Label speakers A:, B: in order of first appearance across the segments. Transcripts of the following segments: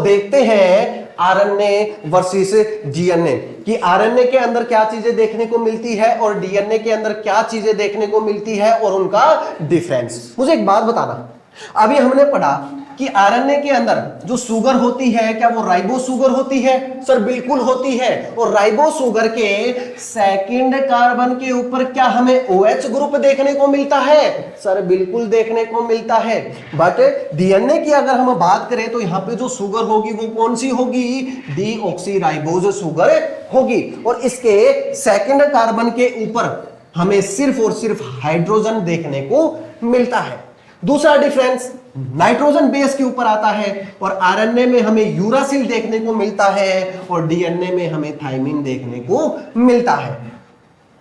A: देखते हैं RNA versus DNA कि आरएनए के अंदर क्या चीजें देखने को मिलती है और डीएनए के अंदर क्या चीजें देखने को मिलती है और उनका डिफरेंस। मुझे एक बात बताना, अभी हमने पढ़ा कि आरएनए के अंदर जो शुगर होती है क्या वो राइबो शुगर होती है? सर बिल्कुल होती है। और राइबो शुगर के सेकंड कार्बन के ऊपर क्या हमें OH ग्रुप देखने को मिलता है? सर बिल्कुल देखने को मिलता है। बट डीएनए की अगर हम बात करें तो यहां पे जो शुगर होगी वो कौन सी होगी? डीऑक्सीराइबोज शुगर होगी। और इसके सेकंड कार्बन के ऊपर हमें सिर्फ और सिर्फ हाइड्रोजन देखने को मिलता है। दूसरा डिफरेंस नाइट्रोजन बेस के ऊपर आता है और आरएनए में हमें यूरासिल देखने को मिलता है और डीएनए में हमें थाइमिन देखने को मिलता है।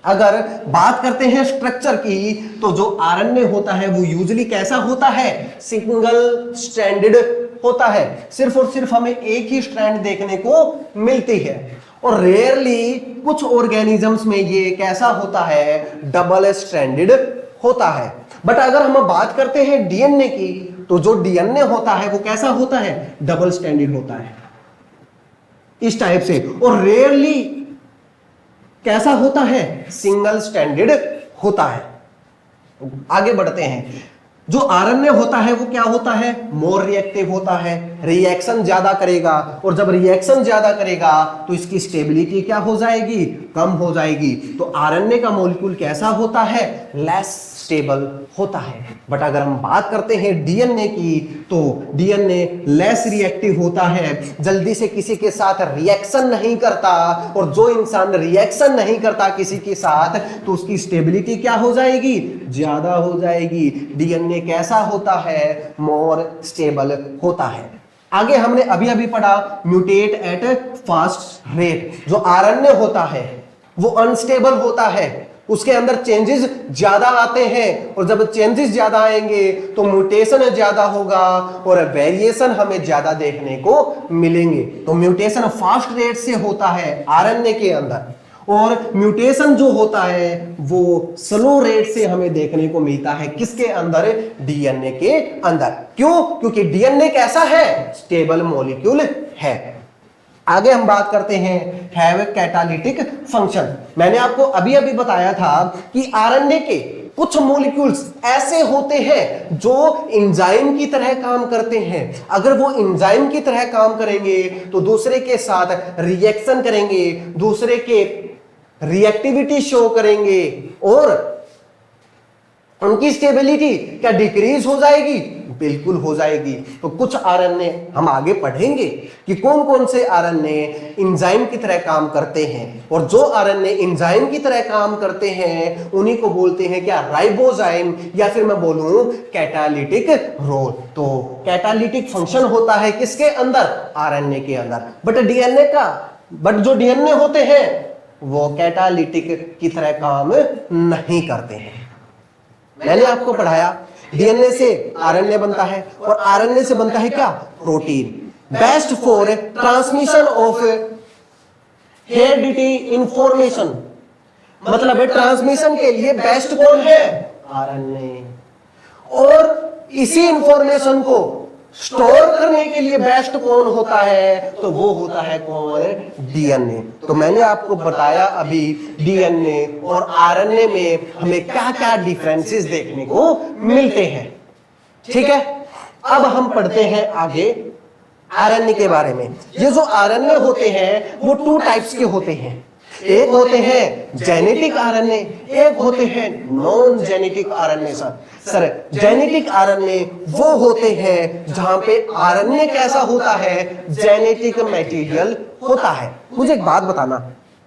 A: अगर बात करते हैं स्ट्रक्चर की तो जो आरएनए होता है वो यूजुअली कैसा होता है? सिंगल स्ट्रैंडेड होता है। सिर्फ और सिर्फ हमें एक ही स्ट्रैंड देखने को मिलती है। और रेयरली कुछ ऑर्गेनिजम्स में ये कैसा होता है? डबल स्ट्रैंडेड होता है। बट अगर हम बात करते हैं डीएनए की तो जो डीएनए होता है वो कैसा होता है? डबल स्ट्रैंडेड होता है इस टाइप से। और रेयरली कैसा होता है? सिंगल स्ट्रैंडेड होता है। आगे बढ़ते हैं। जो आरएनए होता है वो क्या होता है? मोर रिएक्टिव होता है, रिएक्शन ज्यादा करेगा। और जब रिएक्शन ज्यादा करेगा तो इसकी स्टेबिलिटी क्या हो जाएगी? कम हो जाएगी। तो आरएनए का मॉलिक्यूल कैसा होता है? लेस स्टेबल होता है। बट अगर हम बात करते हैं डीएनए की तो डीएनए लेस रिएक्टिव होता है, जल्दी से किसी के साथ रिएक्शन नहीं करता। और जो इंसान रिएक्शन नहीं करता किसी के साथ तो उसकी स्टेबिलिटी क्या हो जाएगी? ज्यादा हो जाएगी। डीएनए कैसा होता है? मोर स्टेबल होता है। आगे हमने अभी अभी पढ़ा म्यूटेट एट फास्ट रेट। जो आरएनए होता है वो अनस्टेबल होता है, उसके अंदर चेंजेस ज्यादा आते हैं। और जब चेंजेस ज्यादा आएंगे तो म्यूटेशन ज्यादा होगा और वेरिएशन हमें ज्यादा देखने को मिलेंगे। तो म्यूटेशन फास्ट रेट से होता है आरएनए के अंदर और म्यूटेशन जो होता है वो स्लो रेट से हमें देखने को मिलता है। किसके अंदर? डीएनए के अंदर। क्यों? क्योंकि डीएनए कैसा है? स्टेबल मॉलिक्यूल है। आगे हम बात करते हैं हैव कैटालिटिक फंक्शन। मैंने आपको अभी अभी बताया था कि आरएनए के कुछ मॉलिक्यूल्स ऐसे होते हैं जो एंजाइम की तरह काम करते हैं। अगर वो एंजाइम की तरह काम करेंगे तो दूसरे के साथ रिएक्शन करेंगे, दूसरे के रिएक्टिविटी शो करेंगे और उनकी स्टेबिलिटी क्या डिक्रीज हो जाएगी? बिल्कुल हो जाएगी। तो कुछ आरएनए हम आगे पढ़ेंगे कि कौन कौन से आरएनए एंजाइम की तरह काम करते हैं। और जो आरएनए एंजाइम की तरह काम करते हैं उन्हीं को बोलते हैं क्या? राइबोजाइम, या फिर मैं बोलूं कैटालिटिक रोल। तो कैटालिटिक फंक्शन होता है किसके अंदर? आरएनए के अंदर। बट जो डीएनए होते हैं वो कैटालिटिक की तरह काम नहीं करते हैं। मैंने आपको पढ़ाया डीएनए से आरएनए बनता है और आरएनए से बनता है क्या? Protein. Best for transmission of heredity information, मतलब ट्रांसमिशन के लिए बेस्ट कौन है? आरएनए। और इसी इंफॉर्मेशन को स्टोर करने के लिए बेस्ट कौन होता है? तो वो होता है कौन? डीएनए। तो मैंने आपको बताया अभी डीएनए और आरएनए में हमें क्या क्या डिफरेंसेस देखने को मिलते हैं। ठीक है, अब हम पढ़ते हैं आगे आरएनए के बारे में। ये जो आरएनए होते हैं वो 2 टाइप्स के होते हैं। एक होते हैं जेनेटिक आरएनए, एक होते हैं non genetic RNA. Sir genetic RNA वो होते हैं जहां पे आरएनए कैसा होता है? जेनेटिक मटेरियल होता है। मुझे एक बात बताना,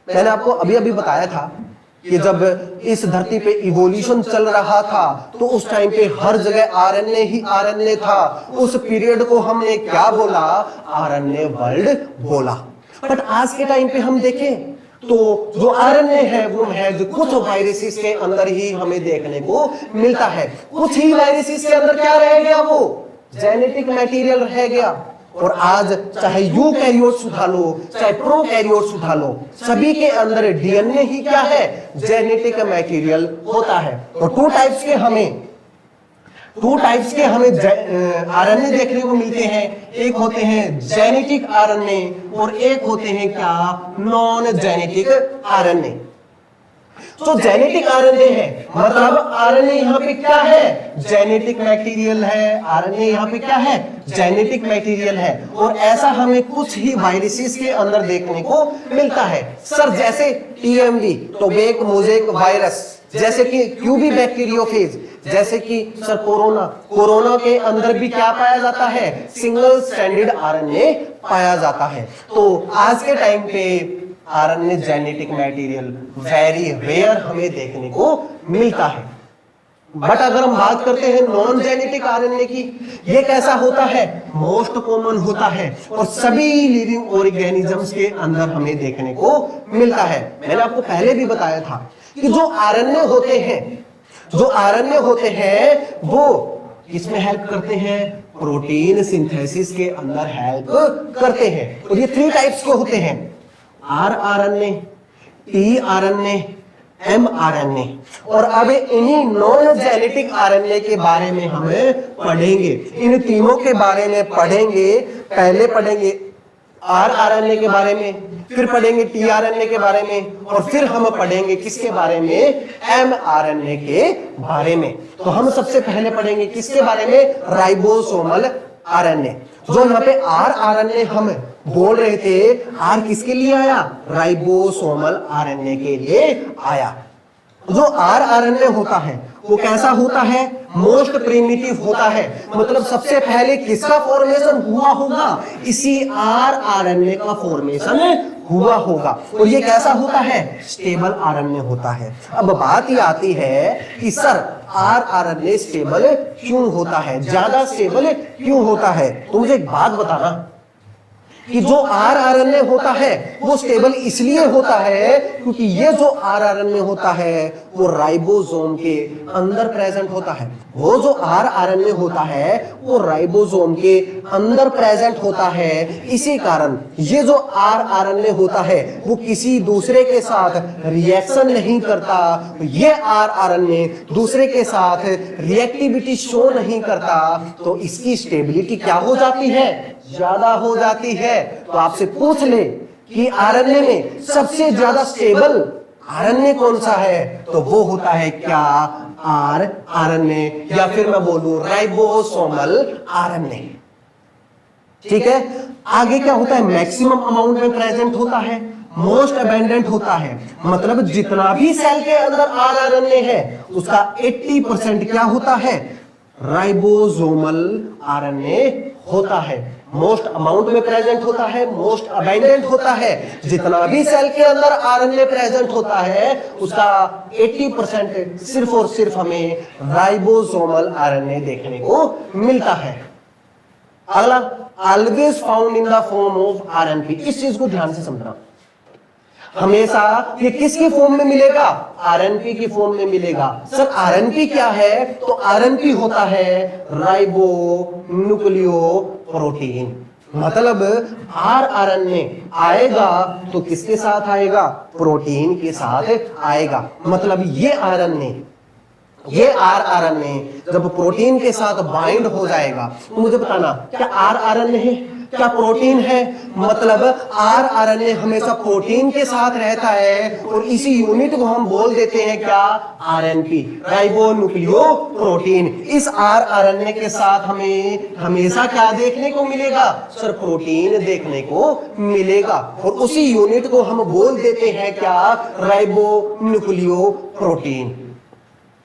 A: मैंने आपको अभी अभी बताया था कि जब इस धरती पे इवोल्यूशन चल रहा था तो उस टाइम पे हर जगह आरएनए ही आरएनए था। उस पीरियड को हमने क्या बोला? आरएनए वर्ल्ड बोला। बट आज के टाइम पे हम देखें तो जो आरएनए है वो महज कुछ वायरसेस के अंदर ही हमें देखने को मिलता है। कुछ ही वायरसेस के अंदर क्या रह गया? वो जेनेटिक मटेरियल रह गया। और आज चाहे यूकैरियोट्स उठा लो चाहे प्रोकैरियोट्स उठा लो, सभी के अंदर डीएनए ही क्या है? जेनेटिक मटेरियल होता है। तो 2 टाइप्स के हमें टू टाइप्स के हमें आरएनए देखने को मिलते हैं। एक होते हैं जेनेटिक आरएनए और एक होते हैं क्या, नॉन जेनेटिक आरएनए। जो जेनेटिक आरएनए है मतलब आरएनए यहाँ पे क्या है, जेनेटिक मटेरियल है। आरएनए यहाँ पे क्या है, जेनेटिक मटेरियल है। और ऐसा हमें कुछ ही वायरसेस के अंदर देखने को मिलता है सर, जैसे टीएमवी टोबैक मोज़ेक वायरस, जैसे कि क्यूबी बैक्टीरियोफेज, जैसे कि सर कोरोना के अंदर भी क्या पाया जाता है, सिंगल स्ट्रैंडेड आरएनए पाया जाता है। तो आज के टाइम पे RNA genetic material very rare हमें देखने को मिलता है। बट अगर हम बात करते हैं नॉन जेनेटिक आरएनए की, ये कैसा होता है, मोस्ट कॉमन होता है और सभी लिविंग ऑर्गेनिजम्स के अंदर हमें देखने को मिलता है। मैंने आपको पहले भी बताया था कि जो आरएनए होते हैं वो इसमें हेल्प करते हैं, प्रोटीन सिंथेसिस के अंदर हेल्प करते हैं। और ये 3 टाइप्स के होते हैं, आरएनए, टीआरएनए, एमआरएनए। और अब इन्हीं नॉन जेनेटिक आरएनए के बारे में हम पढ़ेंगे, इन तीनों के बारे में पढ़ेंगे। पहले पढ़ेंगे आरएनए के बारे में, फिर पढ़ेंगे टीआरएनए के बारे में और फिर हम पढ़ेंगे किसके बारे में, एमआरएनए के बारे में। तो हम सबसे पहले पढ़ेंगे किसके बारे में, राइबोसोमल आरएनए। जो यहाँ पे आरएनए हम बोल रहे थे, आर किसके लिए आया, राइबोसोमल आरएनए के लिए आया। जो आरएनए होता है वो कैसा होता है, मोस्ट प्रिमिटिव होता है। मतलब सबसे पहले किसका फॉर्मेशन हुआ होगा, इसी आरएनए का फॉर्मेशन हुआ होगा। और ये कैसा होता है, स्टेबल आरएनए होता है। अब बात ये आती है कि सर आरएनए स्टेबल क्यों होता है, ज्यादा स्टेबल क्यों होता है। तो मुझे एक बात बताना कि जो आरएनए होता है वो स्टेबल इसलिए होता है क्योंकि ये जो आरएनए होता है वो राइबोसोम के अंदर प्रेजेंट होता है। वो जो आरएनए होता है वो राइबोसोम के अंदर प्रेजेंट होता है। इसी कारण ये जो आरएनए होता है वो किसी दूसरे के साथ रिएक्शन नहीं करता। ये आरएनए दूसरे के साथ रिएक्टिविटी शो नहीं करता, तो इसकी स्टेबिलिटी क्या हो जाती है, ज्यादा हो जाती है। तो आपसे पूछ ले कि आरएनए में सबसे ज्यादा स्टेबल आरएनए कौन सा है, तो वो होता है क्या, आरएनए, या फिर मैं बोलूं राइबोसोमल आरएनए। ठीक है। आगे क्या होता है, मैक्सिमम अमाउंट में प्रेजेंट होता है, मोस्ट अबेंडेंट होता है। मतलब जितना भी सेल के अंदर आरएनए है उसका 80% क्या होता है, राइबोसोमल आरएनए होता है। मोस्ट अमाउंट में प्रेजेंट होता है, मोस्ट अबेंडेंट होता है। जितना भी सेल के अंदर आरएनए प्रेजेंट होता है उसका 80% सिर्फ और सिर्फ हमें राइबोसोमल आरएनए देखने को मिलता है। अगला, always found in the form of RNP. इस चीज को ध्यान से समझना, हमेशा ये किसकी फॉर्म में मिलेगा, आरएनपी की फॉर्म में मिलेगा। सर आरएनपी क्या है, तो आरएनपी होता है राइबो न्यूक्लियोप्रोटीन। मतलब आरएनए आएगा तो किसके साथ आएगा, प्रोटीन के साथ आएगा। मतलब ये आरएनए जब प्रोटीन के साथ बाइंड हो जाएगा, तो मुझे बताना क्या आरएनए है, क्या प्रोटीन है। मतलब आरएनए हमेशा प्रोटीन के साथ रहता है और इसी यूनिट को हम बोल देते हैं क्या, आरएनपी, राइबोन्यूक्लियोप्रोटीन। इस आरएनए के साथ हमें हमेशा क्या देखने को मिलेगा, सर प्रोटीन देखने को मिलेगा और उसी यूनिट को हम बोल देते हैं क्या, राइबोन्यूक्लियोप्रोटीन।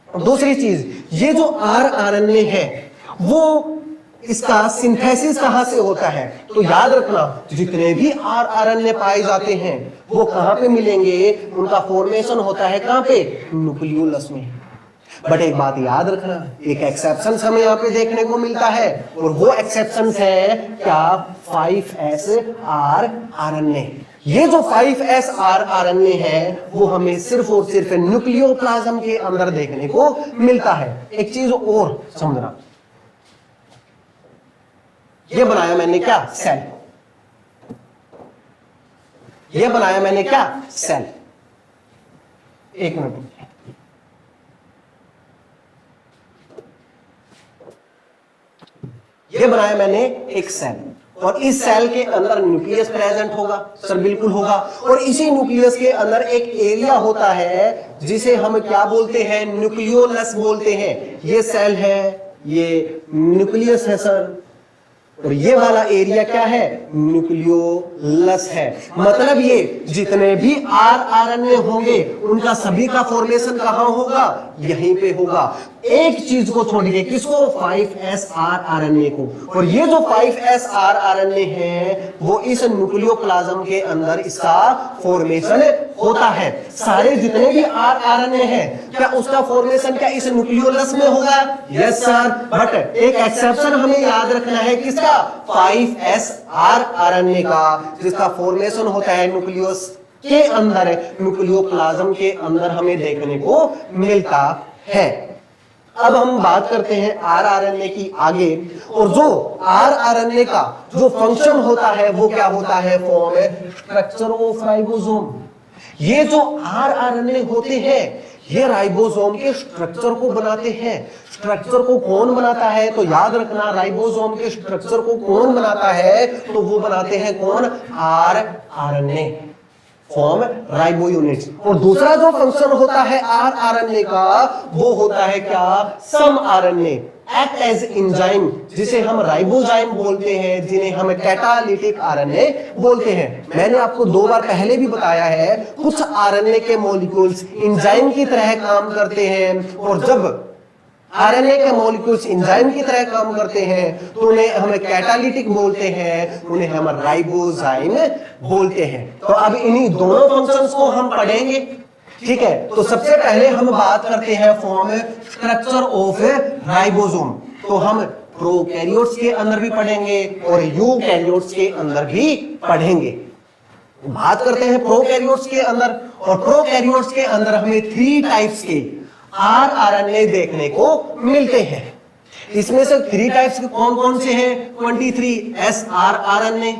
A: दूसरी चीज, ये जो आरएनए है वो इसका सिंथेसिस कहां से होता है, तो याद रखना जितने भी आरएनए पाए जाते हैं वो कहां पे मिलेंगे, उनका फॉर्मेशन होता है कहां पे, न्यूक्लियोलस में। बट एक बात याद रखना, एक एक्सेप्शन हमें यहाँ पे देखने को मिलता है और वो एक्सेप्शन है क्या, 5s आरएनए। ये जो 5s आरएनए है वो हमें सिर्फ और सिर्फ न्यूक्लियोप्लाज्म के अंदर देखने को मिलता है। एक चीज और समझना, ये बनाया मैंने क्या, सेल। ये बनाया मैंने क्या, सेल। एक मिनट, ये बनाया मैंने एक सेल, और इस सेल के अंदर न्यूक्लियस प्रेजेंट होगा सर, बिल्कुल होगा। और इसी न्यूक्लियस के अंदर एक एरिया होता है जिसे हम क्या बोलते हैं, न्यूक्लियोलस बोलते हैं। ये सेल है, ये न्यूक्लियस है सर, और ये वाला एरिया क्या है, न्यूक्लियोलस है। मतलब ये जितने भी आरएनए होंगे उनका सभी का फॉर्मेशन कहां होगा, यहीं पे होगा। एक चीज को छोड़िए, किसको, 5s आरएनए को। और ये जो 5s आरएनए है वो इस न्यूक्लियोप्लाज्म के अंदर इसका फॉर्मेशन होता है। सारे जितने भी आरएनए हैं क्या उसका फॉर्मेशन क्या इस न्यूक्लियोलस में होगा, यस सर। बट एक एक्सेप्शन हमें याद रखना है, किसका, 5s आरएनए का, जिसका फॉर्मेशन होता है न्यूक्लियस के अंदर, न्यूक्लियोप्लाज्म के अंदर हमें देखने को मिलता है। अब हम बात करते हैं आरएनए की आगे, और जो आरएनए का जो फंक्शन होता है वो क्या होता है, फॉर्म स्ट्रक्चर ऑफ राइबोसोम। ये जो आरएनए होते हैं ये राइबोसोम के स्ट्रक्चर को बनाते हैं। स्ट्रक्चर को कौन बनाता है, तो याद रखना, राइबोसोम के स्ट्रक्चर को कौन बनाता है, तो वो बनाते हैं कौन, आरएनए, फॉर्म राइबो यूनिट्स। और दूसरा जो फंक्शन होता है आरएनए का वो होता है क्या, सम आरएनए एक्ट एज एंजाइम, जिसे हम राइबोजाइम बोलते हैं, जिन्हें हम कैटालिटिक आरएनए बोलते हैं। मैंने आपको 2 बार पहले भी बताया है, कुछ आरएनए के मॉलिक्यूल्स एंजाइम की तरह काम करते हैं, और जब आरएनए के मॉलिक्यूल्स एंजाइम की तरह काम करते हैं तो उन्हें हम कैटालिटिक बोलते हैं, उन्हें हम राइबोजाइम बोलते हैं। तो अब इन्हीं दोनों फंक्शंस को हम पढ़ेंगे, ठीक है। तो सबसे पहले हम बात करते हैं फॉर्म स्ट्रक्चर ऑफ राइबोसोम। तो हम प्रोकैरियोट्स के अंदर भी पढ़ेंगे और यूकैरियोट्स के अंदर भी पढ़ेंगे। बात करते हैं प्रोकैरियोट्स के अंदर, और प्रोकैरियोट्स के अंदर हमें 3 टाइप्स के आरएनए देखने को मिलते हैं। इसमें से 3 टाइप्स के कौन कौन से हैं, 23s आरएनए,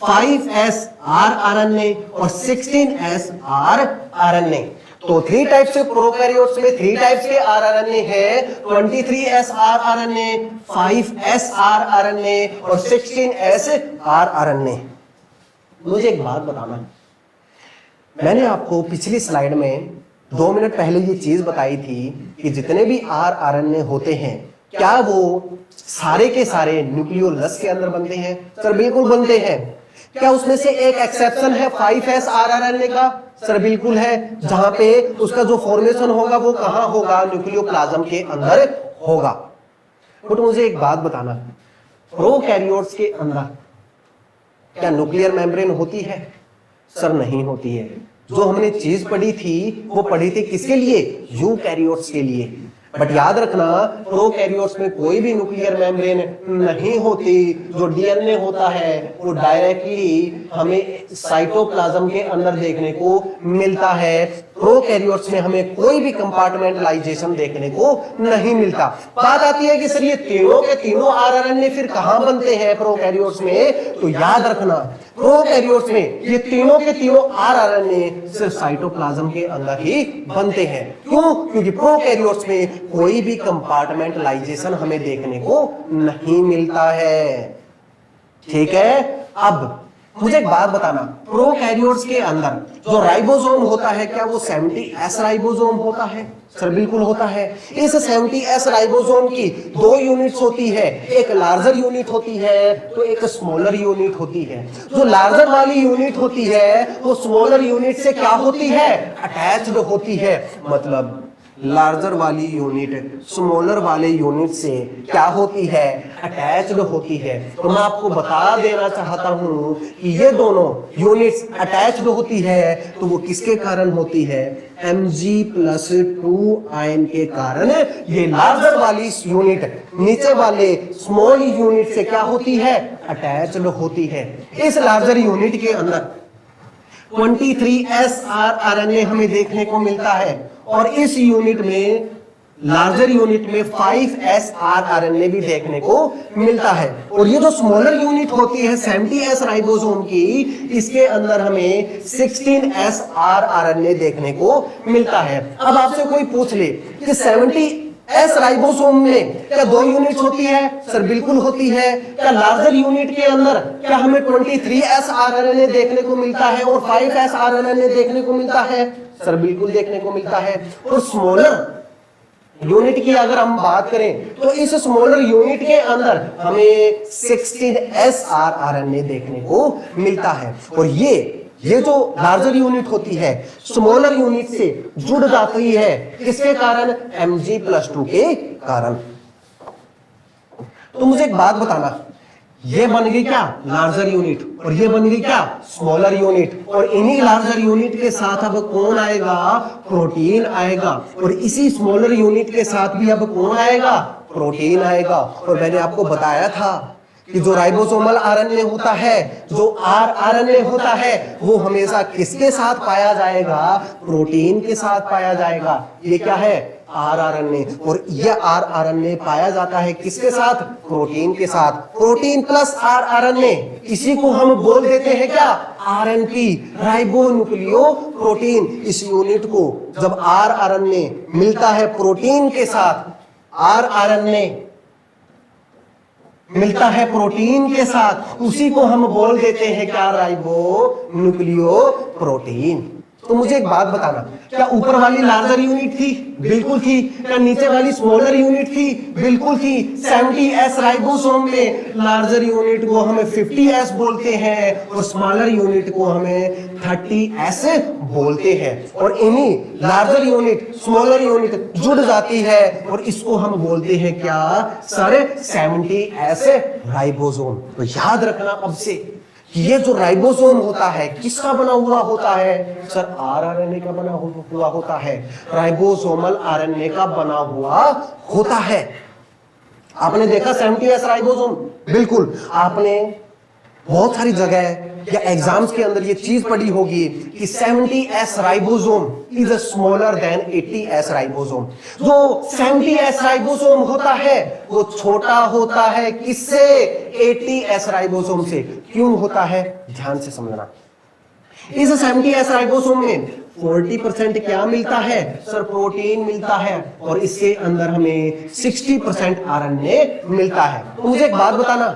A: 5s आरएनए और 16s आरएनए। तो 3 टाइप्स के प्रोकैरियोट्स में 3 टाइप्स के आरएनए हैं, 23s आरएनए, 5s आरएनए और 16s आरएनए। मुझे एक बात बताना, मैंने आपको पिछली स्लाइड में 2 मिनट पहले ये चीज बताई थी कि जितने भी आरएनए होते हैं क्या वो सारे के सारे न्यूक्लियोलस के अंदर बनते हैं, सर बिल्कुल बनते हैं। क्या उसमें से एक एक्सेप्शन है 5s आरएनए का, सर बिल्कुल है, जहां पे उसका जो फॉर्मेशन होगा वो कहां होगा, न्यूक्लियोप्लाज्म के अंदर होगा। बट मुझे एक बात बताना, प्रोकैरियोट्स के अंदर क्या न्यूक्लियर मेम्ब्रेन होती है, सर नहीं होती है। जो हमने चीज पढ़ी थी वो पढ़ी थी किसके लिए, यूकैरियोट्स के लिए। बट याद रखना प्रोकैरियोट्स में कोई भी न्यूक्लियर मेम्ब्रेन नहीं होती। जो डीएनए होता है वो डायरेक्टली हमें साइटोप्लाज्म के अंदर देखने को मिलता है। प्रोकैरियोट्स में हमें कोई भी कंपार्टमेंटलाइजेशन देखने को नहीं मिलता। बात आती है कि सर ये तीनों के तीनों आरएनए फिर कहां बनते हैं प्रोकैरियोट्स में, तो याद रखना प्रोकैरियोट्स में ये तीनों के तीनों आरएनए सिर्फ साइटोप्लाज्म के अंदर ही बनते हैं। क्यों, क्योंकि प्रोकैरियोट्स में कोई भी कंपार्टमेंटलाइजेशन हमें देखने को नहीं मिलता है, ठीक है। अब मुझे एक बात बताना, प्रोकैरियोट्स के अंदर जो राइबोसोम होता है क्या वो 70s राइबोसोम होता है, सर बिल्कुल होता है। इस 70s राइबोसोम की 2 यूनिट्स होती है, एक लार्जर यूनिट होती है तो एक स्मॉलर यूनिट होती है। जो लार्जर वाली यूनिट होती है वो स्मॉलर यूनिट से क्या होती है, अटैच्ड होती है। मतलब लार्जर वाली यूनिट स्मॉलर वाले यूनिट से क्या होती है, अटैच्ड होती है। तो मैं आपको बता देना चाहता हूं कि ये दोनों यूनिट्स अटैच्ड होती है तो वो किसके कारण होती है, Mg+2 आयन के कारण। ये लार्जर वाली यूनिट नीचे वाले स्मॉल यूनिट से क्या होती है, अटैच्ड होती है। इस लार्जर यूनिट के अंदर 23s आरएनए हमें देखने को मिलता है, और इस यूनिट में लार्जर यूनिट में 5s आरएनए भी देखने को मिलता है। और ये जो स्मॉलर यूनिट होती है 70s राइबोसोम की, इसके अंदर हमें 16s आरएनए देखने को मिलता है। अब आपसे कोई पूछ ले कि एस राइबोसोम में क्या 2 यूनिट होती है? सर बिल्कुल होती है। क्या लार्जर यूनिट के अंदर क्या हमें 23S आरएनए देखने को मिलता है और 5S आरएनए देखने को मिलता है? सर बिल्कुल देखने को मिलता है। और स्मॉलर यूनिट की अगर हम बात करें तो इस स्मॉलर यूनिट के अंदर हमें 16S आरएनए देखने को मिलता है। और ये जो लार्जर यूनिट होती है स्मॉलर यूनिट से जुड़ जाती है, किसके कारण? Mg+2 के कारण। तो मुझे एक बात बताना, ये बन गई क्या? लार्जर यूनिट, और ये बन गई क्या? Smaller unit. और इन्हीं लार्जर यूनिट के साथ अब कौन आएगा? प्रोटीन आएगा। और इसी स्मॉलर यूनिट के साथ भी अब कौन आएगा? प्रोटीन आएगा। और मैंने आपको बताया था कि जो राइबोसोमल आरएनए होता है, जो आरएनए होता है, वो हमेशा किसके साथ पाया जाएगा? प्रोटीन के साथ पाया जाएगा। ये क्या है? आरएनए। और यह आरएनए पाया जाता है किसके साथ? प्रोटीन के साथ। प्रोटीन प्लस आरएनए, इसी को हम बोल देते हैं क्या? RNP, ribo nucleo protein. इस यूनिट को जब आरएनए मिलता है प्रोटीन के साथ, आरएनए मिलता है प्रोटीन के साथ, उसी को हम बोल देते हैं क्या? Ribo nucleo protein. तो मुझे एक बात बताना, क्या ऊपर वाली लार्जर यूनिट थी? बिल्कुल थी। क्या नीचे वाली स्मॉलर यूनिट थी? बिल्कुल थी। 70S राइबोसोम में लार्जर यूनिट को हमें 50S बोलते हैं और स्मॉलर यूनिट को हमें 30S बोलते हैं। और इन्हीं लार्जर यूनिट स्मॉलर यूनिट जुड़ जाती है और इसको हम बोलते हैं क्या? Sir 70S ribosome. तो याद रखना अब से, ये जो राइबोसोम होता है किसका बना हुआ होता है? सर आरएनए का बना हुआ होता है। राइबोसोमल आरएनए का बना हुआ होता है। आपने देखा 70S राइबोसोम? बिल्कुल। आपने बहुत सारी जगह या एग्जाम्स के अंदर ये चीज पढ़ी होगी कि 70S ribosome is smaller than 80S ribosome. जो 70S राइबोसोम होता है वो छोटा होता है किससे? 80S राइबोसोम से। क्यों होता है? ध्यान से समझना। इस 70S राइबोसोम में 40% क्या मिलता है? सर प्रोटीन मिलता है। और इसके अंदर हमें 60% आरएनए मिलता है। तो मुझे एक बात बताना,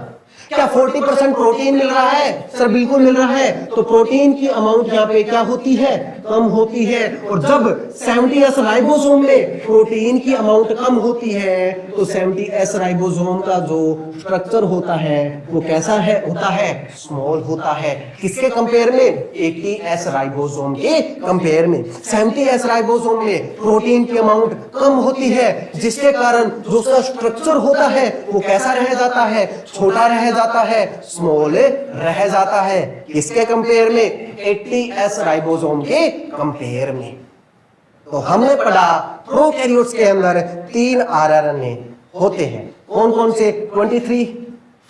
A: क्या 40% प्रोटीन मिल रहा है? सर बिल्कुल मिल रहा है। तो प्रोटीन की अमाउंट यहाँ पे क्या होती है? कम होती है। और जब 70S राइबोसोम में प्रोटीन की अमाउंट कम होती है तो 70S राइबोसोम का जो स्ट्रक्चर होता है वो कैसा है? होता है स्मॉल होता है। किसके कंपेयर में? 80S राइबोसोम के कंपेयर में। 70S राइबोसोम में प्रोटीन की अमाउंट कम होती है, जिसके कारण जो उसका स्ट्रक्चर होता है वो कैसा रह जाता है? छोटा रह जाता है, स्मॉल रह जाता है। किसके कंपेयर में? 80S राइबोसोम के कंपेयर में। तो हमने पढ़ा प्रोकैरियोट्स के अंदर 3 आरएनए होते हैं। कौन कौन से? 23,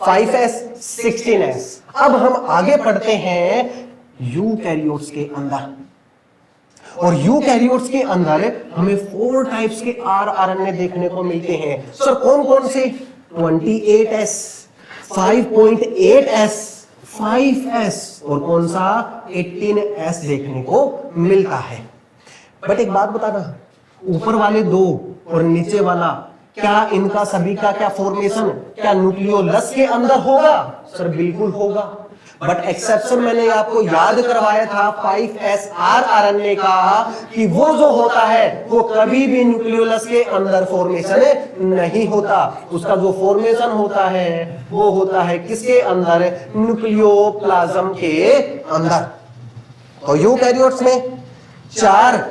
A: 5S, 16S। अब हम आगे पढ़ते हैं यूकैरियोट्स के अंदर। और यूकैरियोट्स के अंदर हमें 4 टाइप्स के आरएनए देखने को मिलते हैं। सर कौन कौन से? 28S, 5.8S, 5S और कौन सा? 18S देखने को मिलता है। बट एक बात बताना, ऊपर वाले 2 और नीचे वाला, क्या इनका सभी का क्या फॉर्मेशन क्या न्यूक्लियोलस के अंदर होगा? सर बिल्कुल होगा। बट एक्सेप्शन मैंने आपको याद करवाया था 5S आरएनए का कि वो जो होता है वो कभी भी न्यूक्लियोलस के अंदर फॉर्मेशन नहीं होता। उसका जो फॉर्मेशन होता है वो होता है किसके अंदर? न्यूक्लियोप्लाज्म के अंदर। तो यूकैरियोट्स में 4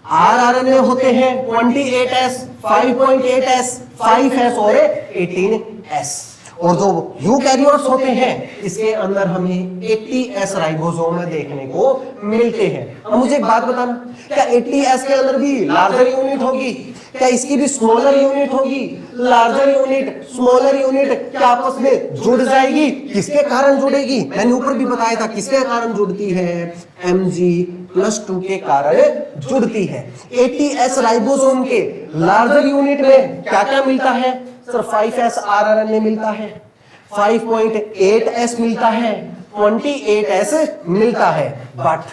A: आरएनए होते हैं, 28S, 5.8S, 5S और 18S। और जो यूकैरियोट्स होते हैं इसके अंदर हमें 80S राइबोसोम देखने को मिलते हैं। अब मुझे एक बात बताना, क्या 80S के अंदर भी लार्जर यूनिट होगी? क्या इसकी भी स्मॉलर यूनिट होगी? लार्जर यूनिट स्मॉलर यूनिट क्या आपस में जुड़ जाएगी? किसके कारण जुड़ेगी? मैंने ऊपर भी बताया था किसके कारण जुड़ती है? Mg+2 के कारण जुड़ती है। 80S राइबोसोम के लार्जर यूनिट में क्या क्या मिलता है? सर 5S आरएनए मिलता है, 5.8S मिलता है, 28S मिलता है। बट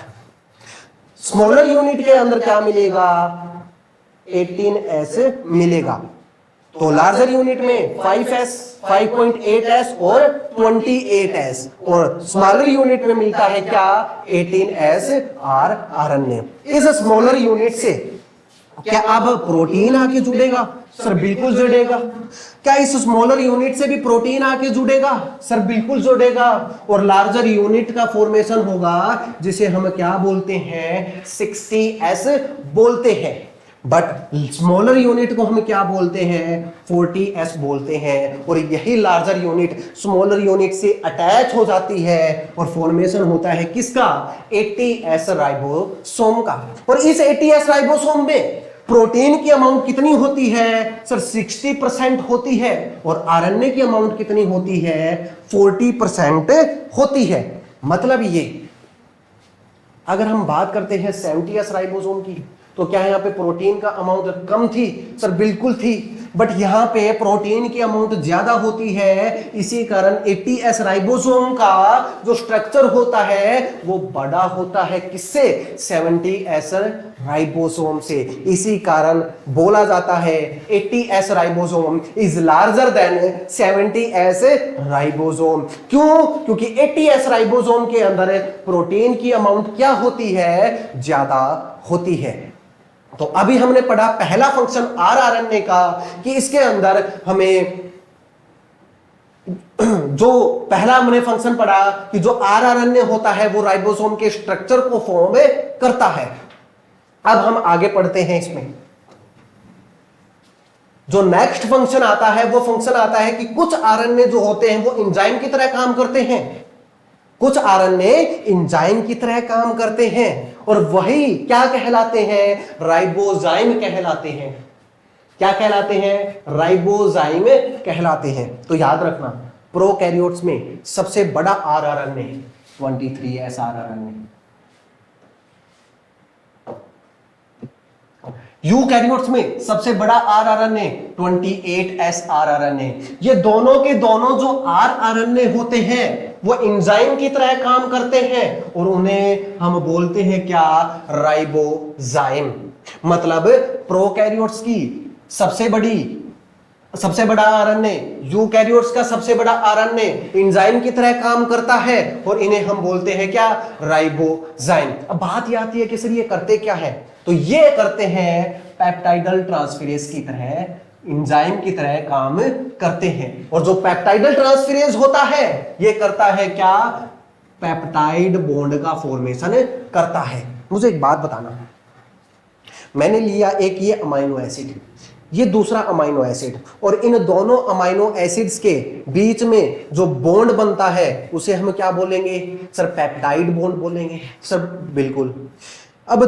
A: स्मॉलर यूनिट के अंदर क्या मिलेगा? 18s मिलेगा। तो लार्जर यूनिट में 5s, 5.8s और 28s, और स्मॉलर यूनिट में मिलता है क्या, 18s आरएनए। इस स्मॉलर यूनिट से क्या अब प्रोटीन आके जुड़ेगा, सर बिल्कुल जुड़ेगा। क्या इस स्मॉलर यूनिट से भी प्रोटीन आके जुड़ेगा, सर बिल्कुल जुड़ेगा। और लार्जर यूनिट का फॉर्मेशन होगा जिसे हम क्या बोलते हैं, 60s बोलते हैं। बट स्मॉलर यूनिट को हम क्या बोलते हैं, 40s बोलते हैं। और यही लार्जर यूनिट स्मॉलर यूनिट से अटैच हो जाती है और फॉर्मेशन होता है किसका, 80s राइबोसोम का। और इस 80s राइबोसोम में प्रोटीन की अमाउंट कितनी होती है, सर 60% होती है। और आरएनए की अमाउंट कितनी होती है, 40% होती है। मतलब ये, अगर हम बात करते हैं 70s राइबोसोम की, तो क्या यहाँ पे प्रोटीन का अमाउंट कम थी, सर बिल्कुल थी। बट यहाँ पे प्रोटीन की अमाउंट ज्यादा होती है, इसी कारण 80s राइबोसोम का जो स्ट्रक्चर होता है वो बड़ा होता है, किससे, 70s राइबोसोम से। इसी कारण बोला जाता है 80s ribosome is larger than 70s ribosome. क्यों, क्योंकि 80s राइबोसोम के अंदर प्रोटीन की अमाउंट क्या होती है, ज्यादा होती है। तो अभी हमने पढ़ा पहला फंक्शन आरएनए का, कि इसके अंदर हमें जो पहला हमने फंक्शन पढ़ा कि जो आरएनए होता है वो राइबोसोम के स्ट्रक्चर को फॉर्म करता है। अब हम आगे पढ़ते हैं, इसमें जो नेक्स्ट फंक्शन आता है वो फंक्शन आता है कि कुछ आरएनए जो होते हैं वो एंजाइम की तरह काम करते हैं, कुछ आरएनए एंजाइम की तरह काम करते हैं, और वही क्या कहलाते हैं, राइबोजाइम कहलाते हैं। क्या कहलाते हैं, राइबोजाइम कहलाते हैं। तो याद रखना, प्रोकैरियोट्स में सबसे बड़ा आरएनए 23s आरएनए, यूकैरियोट्स में सबसे बड़ा आरएनए 28s आरएनए। ये दोनों के दोनों जो आरएनए होते हैं वो एंजाइम की तरह काम करते हैं, और उन्हें हम बोलते हैं क्या, राइबोजाइम। मतलब प्रोकैरियोट्स की सबसे बड़ा आरएनए, यूकैरियोट्स का सबसे बड़ा आरएनए एंजाइम की तरह काम करता है, और इन्हें हम बोलते हैं क्या, राइबोजाइम। अब बात ये आती है कि सर ये करते क्या है, तो ये करते हैं पेप्टाइडल ट्रांसफेरेज की तरह, एंजाइम की तरह काम करते हैं। और जो पेप्टाइडल ट्रांसफेरेज होता है ये करता है क्या, पेप्टाइड बॉन्ड का फॉर्मेशन करता है। मुझे एक बात बताना, मैंने लिया एक ये अमाइनो एसिड, ये दूसरा अमाइनो एसिड, और इन दोनों अमाइनो एसिड्स के बीच में जो बॉन्ड बनता है उसे हम क्या बोलेंगे, सर पेप्टाइड बॉन्ड बोलेंगे, सर बिल्कुल। अब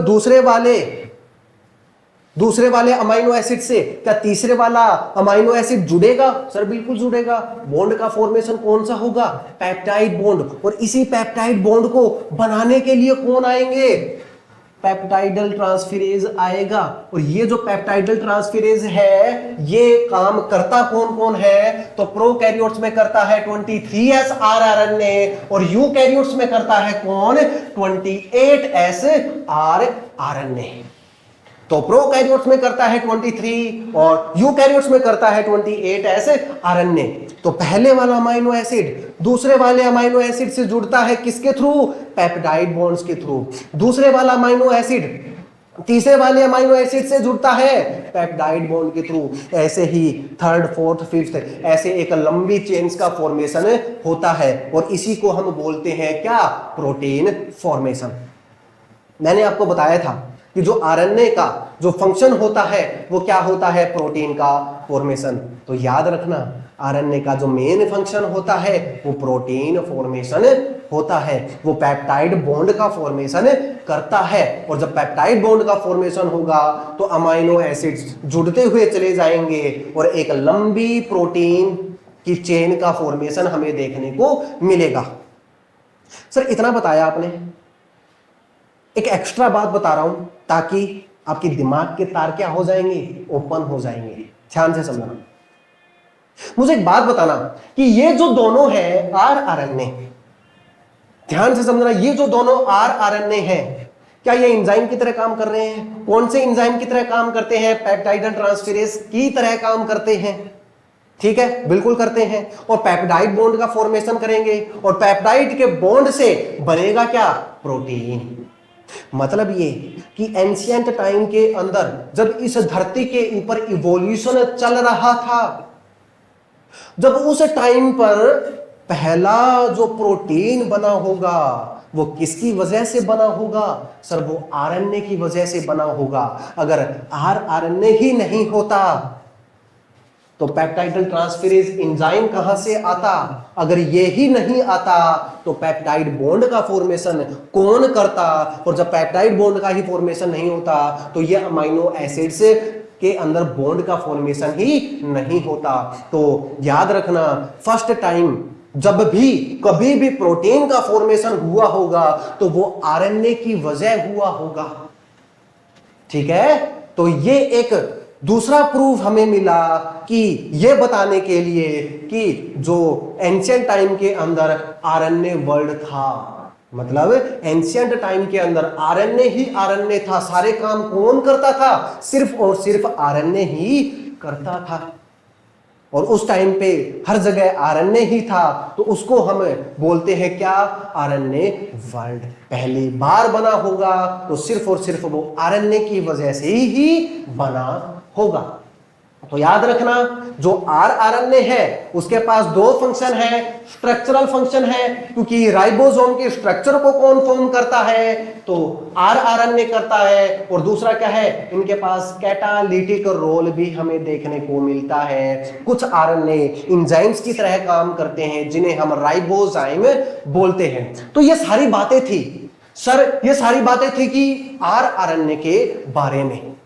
A: दूसरे वाले अमाइनो एसिड से क्या तीसरे वाला अमाइनो एसिड जुड़ेगा, सर बिल्कुल जुड़ेगा। बॉन्ड का फॉर्मेशन कौन सा होगा, पेप्टाइड बॉन्ड। और इसी पेप्टाइड बॉन्ड को बनाने के लिए कौन आएंगे, पेप्टाइडल ट्रांसफेरेज आएगा। और ये जो पेप्टाइडल ट्रांसफेरेज है ये काम करता कौन कौन है, तो प्रोकैरियोट्स में करता है 23s आरएनए, और यूकैरियोट्स में करता है कौन, 28s आरएनए। तो प्रोकैरियोट्स में करता है 23 और यूकैरियोट्स में करता है 28s आरएनए। तो पहले वाला अमाइनो एसिड दूसरे वाले अमाइनो एसिड से जुड़ता है किसके थ्रू, पेप्टाइड बॉन्ड्स के थ्रू। दूसरे वाला अमाइनो एसिड तीसरे वाले अमाइनो एसिड से जुड़ता है पेप्टाइड बॉन्ड के थ्रू। ऐसे ही थर्ड, फोर्थ, फिफ्थ, ऐसे एक लंबी चेन्स का फॉर्मेशन होता है, और इसी को हम बोलते हैं क्या, प्रोटीन फॉर्मेशन। मैंने आपको बताया था कि जो आरएनए का जो फंक्शन होता है वो क्या होता है, प्रोटीन का फॉर्मेशन। तो याद रखना, आरएनए का जो मेन फंक्शन होता है वो प्रोटीन फॉर्मेशन होता है, वो पेप्टाइड बॉन्ड का फॉर्मेशन करता है। और जब पेप्टाइड बॉन्ड का फॉर्मेशन होगा तो अमाइनो एसिड्स जुड़ते हुए चले जाएंगे और एक लंबी प्रोटीन की चेन का फॉर्मेशन हमें देखने को मिलेगा। सर इतना बताया आपने, एक एक्स्ट्रा बात बता रहा हूं ताकि आपके दिमाग के तार क्या हो जाएंगे, ओपन हो जाएंगे। ध्यान से समझना, मुझे एक बात बताना कि ये जो दोनों है आरएनए, ध्यान से समझना, ये जो दोनों आरएनए हैं क्या ये एंजाइम की तरह काम कर रहे हैं? कौन से एंजाइम की तरह काम करते हैं? पेप्टाइड ट्रांसफेरेज की तरह काम करते हैं। ठीक है, बिल्कुल करते हैं। और पेप्टाइड बॉन्ड का फॉर्मेशन करेंगे और पेप्टाइड के बॉन्ड से बनेगा क्या? प्रोटीन। मतलब ये कि एंशिएंट टाइम के अंदर जब इस धरती के ऊपर इवोल्यूशन चल रहा था, जब उस टाइम पर पहला जो प्रोटीन बना होगा वो किसकी वजह से बना होगा? सर वो आरएनए की वजह से बना होगा। अगर आरएनए ही नहीं होता तो पेप्टाइडल ट्रांसफेरेज एंजाइम कहां से आता? अगर ये ही नहीं आता तो पेप्टाइड बॉन्ड का फॉर्मेशन कौन करता? और जब पेप्टाइड बॉन्ड का ही फॉर्मेशन नहीं होता तो ये अमाइनो एसिड्स के अंदर बॉन्ड का फॉर्मेशन ही नहीं होता। तो याद रखना, फर्स्ट टाइम जब भी कभी भी प्रोटीन का फॉर्मेशन हुआ होगा तो वो आरएनए की वजह हुआ होगा। ठीक है, तो ये एक दूसरा प्रूफ हमें मिला कि ये बताने के लिए कि जो एंशिएंट टाइम के अंदर आरएनए वर्ल्ड था, मतलब एंशिएंट टाइम के अंदर आरएनए ही आरएनए था। सारे काम कौन करता था? सिर्फ और सिर्फ आरएनए ही करता था। और उस टाइम पे हर जगह आरएनए ही था, तो उसको हम बोलते हैं क्या? RNA world. पहली बार बना होगा तो सिर्फ और सिर्फ वो आरएनए की वजह से ही बना होगा। तो याद रखना, जो आरएनए है उसके पास दो फंक्शन है। स्ट्रक्चरल फंक्शन है, क्योंकि राइबोसोम के स्ट्रक्चर को कौन फॉर्म करता है? तो आरएनए करता है। और दूसरा क्या है? इनके पास कैटालिटिक रोल भी हमें देखने को मिलता है। कुछ आरएनए एंजाइम्स की तरह काम करते हैं जिन्हें हम राइबोजाइम बोलते हैं। तो ये सारी बातें थी सर, ये सारी बातें थी कि आरएनए के बारे में।